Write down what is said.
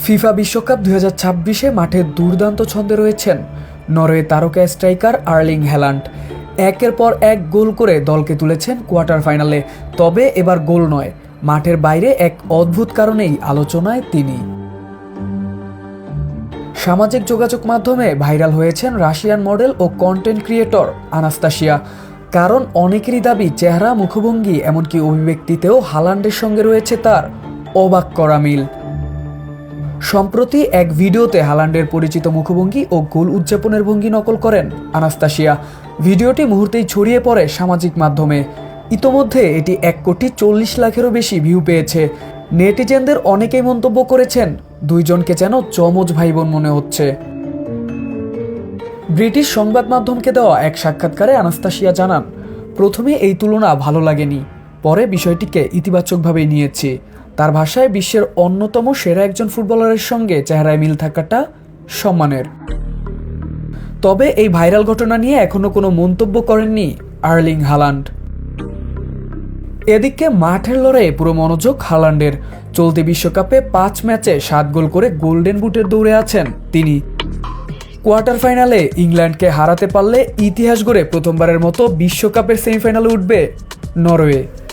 FIFA বিশ্বকাপ 2026-এ মাঠে দুর্দান্ত ছন্দে রয়েছেন নরওয়ে তারকা স্ট্রাইকার আর্লিং হ্যালান্ড। একের পর এক গোল করে দলকে তুলেছেন কোয়ার্টার ফাইনালে। তবে এবার গোল নয়, মাঠের বাইরে এক অদ্ভুত কারণেই আলোচনায় তিনি। সামাজিক যোগাযোগ মাধ্যমে ভাইরাল হয়েছেন রাশিয়ান মডেল ও কন্টেন্ট ক্রিয়েটর আনাস্তাসিয়া। কারণ অনেকেরই দাবি চেহারা, মুখভঙ্গি এমনকি অভিব্যক্তিতেও হালান্ডের সঙ্গে রয়েছে তার অবাক করা মিল। সম্প্রতি এক ভিডিওতে হালান্ডের পরিচিত মুখভঙ্গি ও গোল উদযাপনের ভঙ্গি নকল করেন আনাস্তাসিয়া। ভিডিওটি মুহূর্তেই ছড়িয়ে পড়ে সামাজিক মাধ্যমে। ইতোমধ্যে এটি 1,40,00,000-এরও বেশি ভিউ পেয়েছে। নেটিজেনদের অনেকেই মন্তব্য করেছেন, দুইজনকে যেন যমজ ভাই বোন মনে হচ্ছে। ব্রিটিশ সংবাদ মাধ্যমকে দেওয়া এক সাক্ষাৎকারে আনাস্তাসিয়া জানান, প্রথমে এই তুলনা ভালো লাগেনি, পরে বিষয়টিকে ইতিবাচকভাবেই নিয়েছি। তার ভাষায়, বিশ্বের অন্যতম সেরা একজন ফুটবলারের সঙ্গে চেহারায় মিল থাকাটা সম্মানের। তবে এই ভাইরাল ঘটনা নিয়ে এখনো কোনো মন্তব্য করেননি আর্লিং হালান্ড। এদিকে মাঠের লড়াইয়ে পুরো মনোযোগ হালান্ডের। চলতি বিশ্বকাপে 5 ম্যাচে 7 গোল করে গোল্ডেন বুটের দৌড়ে আছেন তিনি। কোয়ার্টার ফাইনালে ইংল্যান্ডকে হারাতে পারলে ইতিহাস গড়ে প্রথমবারের মতো বিশ্বকাপের সেমিফাইনালে উঠবে নরওয়ে।